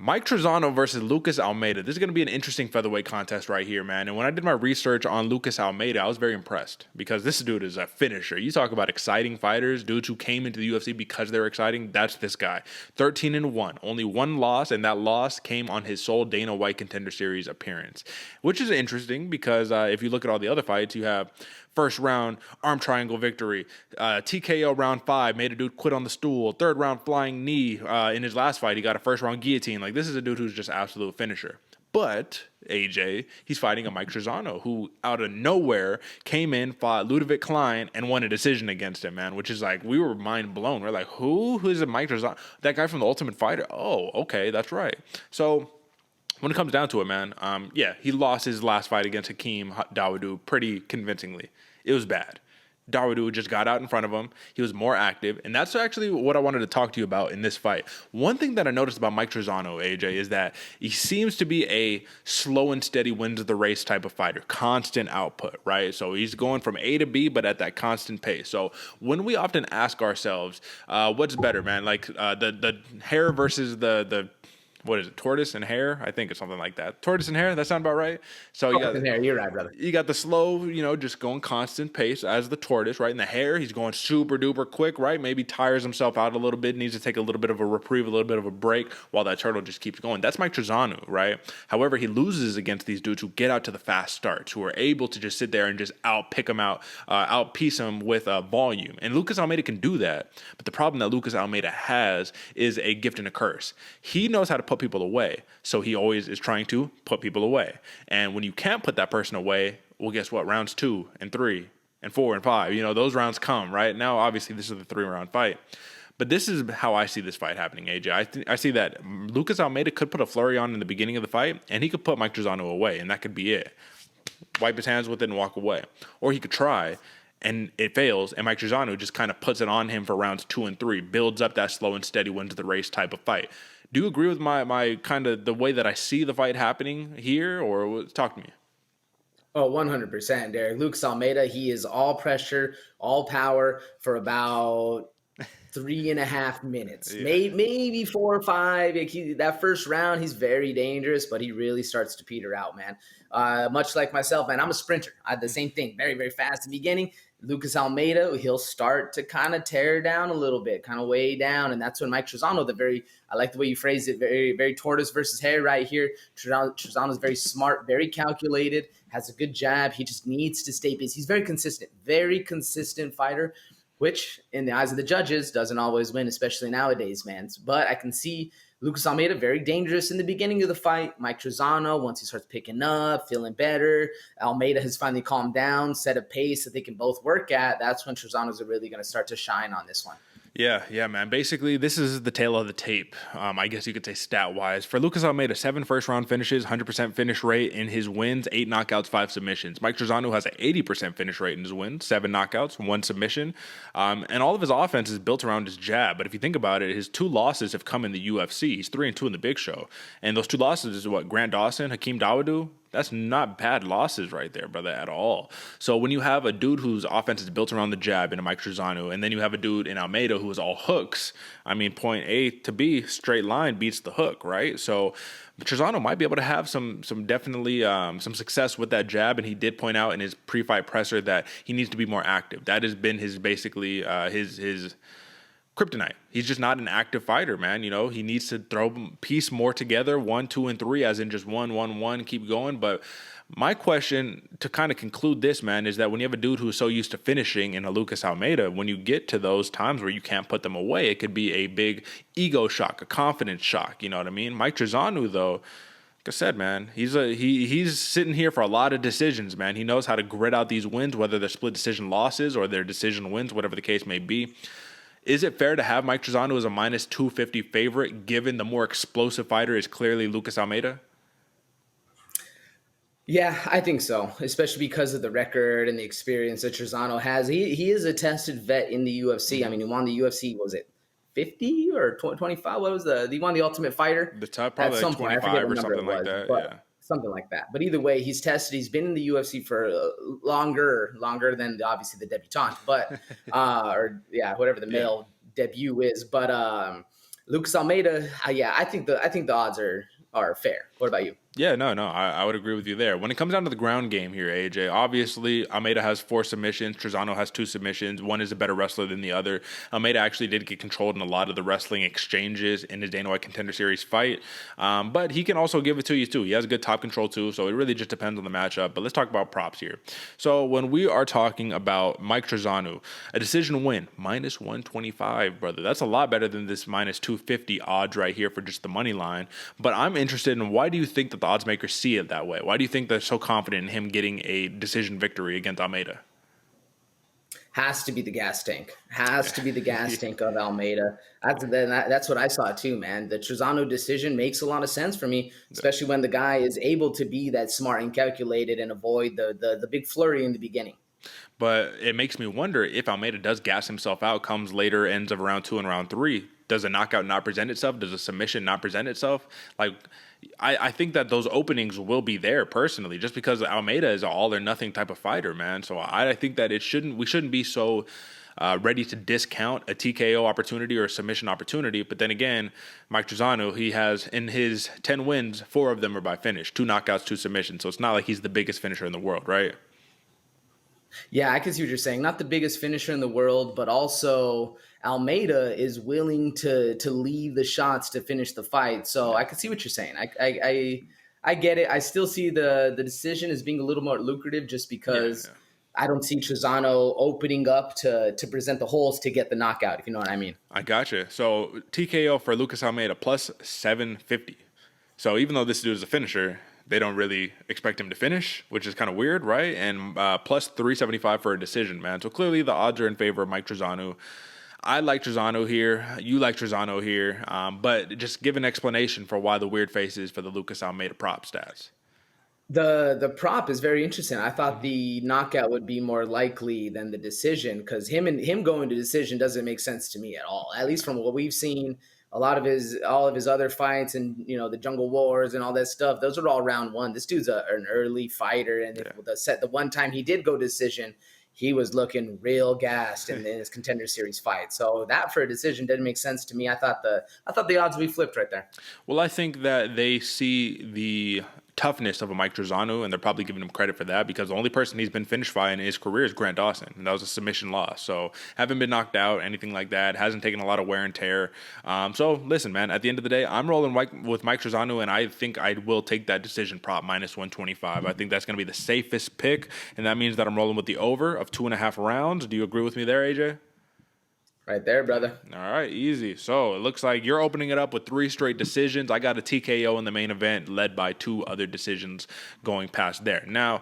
Mike Trizano versus Lucas Almeida. This is going to be an interesting featherweight contest right here, man. And when I did my research on Lucas Almeida, I was very impressed because this dude is a finisher. You talk about exciting fighters, dudes who came into the UFC because they're exciting. That's this guy. 13-1, only one loss, and that loss came on his sole Dana White Contender Series appearance, which is interesting because if you look at all the other fights, you have first round arm triangle victory, TKO round 5, made a dude quit on the stool, third round flying knee. In his last fight, he got a first round guillotine. Like, this is a dude who's just absolute finisher. But AJ, he's fighting a Mike Trizano who out of nowhere came in, fought Ludovic Klein, and won a decision against him, man, which is like, we were mind blown. We're like, who is it? Mike Trizano? That guy from The Ultimate Fighter? Oh, okay, that's right. So when it comes down to it, man, he lost his last fight against Hakeem Dawodu pretty convincingly. It was bad. Dawodu just got out in front of him. He was more active. And that's actually what I wanted to talk to you about in this fight. One thing that I noticed about Mike Trizano, AJ, is that he seems to be a slow and steady wins the race type of fighter. Constant output, right? So he's going from A to B, but at that constant pace. So when we often ask ourselves, what's better, man? Like the hair versus the what is it, tortoise and hare? I think it's something like that. Tortoise and hare, that sound about right? So you got and hare, you're right, brother. You got the slow, just going constant pace as the tortoise, right? And the hare, he's going super duper quick, right? Maybe tires himself out a little bit, needs to take a little bit of a reprieve, a little bit of a break while that turtle just keeps going. That's Mike Trizano, right? However, he loses against these dudes who get out to the fast starts, who are able to just sit there and just outpick him out, outpiece him with volume. And Lucas Almeida can do that. But the problem that Lucas Almeida has is a gift and a curse. He knows how to put people away. So he always is trying to put people away. And when you can't put that person away, well, guess what? Rounds 2 and 3 and 4 and 5, those rounds come, right? Now, obviously, this is the 3-round fight. But this is how I see this fight happening, AJ. I see that Lucas Almeida could put a flurry on in the beginning of the fight, and he could put Mike Trizano away, and that could be it. Wipe his hands with it and walk away. Or he could try, and it fails, and Mike Trizano just kind of puts it on him for rounds 2 and 3, builds up that slow and steady wins the race type of fight. Do you agree with my kind of the way that I see the fight happening here, or talk to me? Oh, 100%, Derek. Lucas Almeida, he is all pressure, all power for about 3.5 minutes, maybe 4 or 5. That first round, he's very dangerous, but he really starts to peter out, man. Much like myself, man, I'm a sprinter. I had the same thing, very, very fast in the beginning. Lucas Almeida, he'll start to kind of tear down a little bit, kind of way down, and that's when Mike Trizano, I like the way you phrased it, very, very tortoise versus hare right here. Trizano's very smart, very calculated, has a good jab. He just needs to stay busy. He's very consistent fighter, which in the eyes of the judges doesn't always win, especially nowadays, man. But I can see Lucas Almeida very dangerous in the beginning of the fight. Mike Trizano, once he starts picking up, feeling better, Almeida has finally calmed down, set a pace that they can both work at. That's when Trizano's really going to start to shine on this one. Yeah, man. Basically, this is the tail of the tape, I guess you could say stat-wise. For Lucas Almeida, 7 first-round finishes, 100% finish rate in his wins, 8 knockouts, 5 submissions. Mike Trizano has an 80% finish rate in his wins, 7 knockouts, 1 submission. And all of his offense is built around his jab. But if you think about it, his 2 losses have come in the UFC. He's 3-2 in the Big Show. And those 2 losses is what? Grant Dawson, Hakeem Dawodu? That's not bad losses right there, brother, at all. So when you have a dude whose offense is built around the jab in a Mike Trizano, and then you have a dude in Almeida who is all hooks, I mean, point A to B, straight line beats the hook, right? So Trizano might be able to have some definitely some success with that jab, and he did point out in his pre-fight presser that he needs to be more active. That has been his basically his kryptonite. He's just not an active fighter, man. He needs to piece more together, 1, 2, and 3, as in just 1, 1, 1, keep going. But my question to kind of conclude this, man, is that when you have a dude who's so used to finishing in a Lucas Almeida, when you get to those times where you can't put them away, it could be a big ego shock, a confidence shock. You know what I mean? Mike Trizano, though, like I said, man, he's sitting here for a lot of decisions, man. He knows how to grit out these wins, whether they're split decision losses or they're decision wins, whatever the case may be. Is it fair to have Mike Trizano as a minus 250 favorite, given the more explosive fighter is clearly Lucas Almeida? Yeah, I think so, especially because of the record and the experience that Trizano has. He is a tested vet in the UFC. I mean, he won the UFC, was it 50 or 25? What was he won the Ultimate Fighter? The top, probably at some like 25 point, or something like that, yeah. Something like that. But either way, he's tested. He's been in the UFC for longer than obviously the debutante, but whatever the male debut is. But Lucas Almeida, yeah, I think the odds are fair. What about you? Yeah, no, I would agree with you there. When it comes down to the ground game here, AJ, obviously Almeida has 4 submissions. Trizano has 2 submissions. One is a better wrestler than the other. Almeida actually did get controlled in a lot of the wrestling exchanges in his Dana White Contender Series fight. But he can also give it to you, too. He has good top control, too, so it really just depends on the matchup. But let's talk about props here. So when we are talking about Mike Trizano, a decision win, minus 125, brother. That's a lot better than this minus 250 odds right here for just the money line. But I'm interested in, why do you think that the odds makers see it that way? Why do you think they're so confident in him getting a decision victory against Almeida? Has to be the gas tank. Has to be the gas tank of Almeida. That's what I saw too, man. The Trizano decision makes a lot of sense for me, especially when the guy is able to be that smart and calculated and avoid the big flurry in the beginning. But it makes me wonder, if Almeida does gas himself out, comes later ends of round 2 and round 3, does a knockout not present itself? Does a submission not present itself? Like, I think that those openings will be there personally, just because Almeida is an all or nothing type of fighter, man. So I think that we shouldn't be so ready to discount a TKO opportunity or a submission opportunity. But then again, Mike Trizano, he has, in his 10 wins, 4 of them are by finish, 2 knockouts, 2 submissions. So it's not like he's the biggest finisher in the world, right? Yeah, I can see what you're saying. Not the biggest finisher in the world, but also Almeida is willing to leave the shots to finish the fight. So I can see what you're saying. I get it. I still see the decision as being a little more lucrative, just because I don't see Trizano opening up to present the holes to get the knockout, if you know what I mean. I gotcha. So TKO for Lucas Almeida plus 750. So even though this dude is a finisher, they don't really expect him to finish, which is kind of weird, right? And plus 375 for a decision, man. So clearly the odds are in favor of Mike Trizano. I like Trizano here. You like Trizano here. But just give an explanation for why the weird face is for the Lucas Almeida prop stats. The prop is very interesting. I thought the knockout would be more likely than the decision, because him going to decision doesn't make sense to me at all. At least from what we've seen, all of his other fights, and the Jungle Wars and all that stuff, those are all round 1. This dude's an early fighter, and the one time he did go decision, he was looking real gassed in his Contender Series fight. So that for a decision didn't make sense to me. I thought the odds would be flipped right there. Well, I think that they see the toughness of a Mike Trizano, and they're probably giving him credit for that, because the only person he's been finished by in his career is Grant Dawson, and that was a submission loss. So haven't been knocked out, anything like that. Hasn't taken a lot of wear and tear. So listen, man, at the end of the day, I'm rolling with Mike Trizano, and I think I will take that decision prop minus 125. I think that's going to be the safest pick, and that means that I'm rolling with the over of 2.5 rounds. Do you agree with me there, AJ? Right there, brother. All right, easy. So it looks like you're opening it up with 3 straight decisions. I got a TKO in the main event, led by 2 other decisions going past there. Now,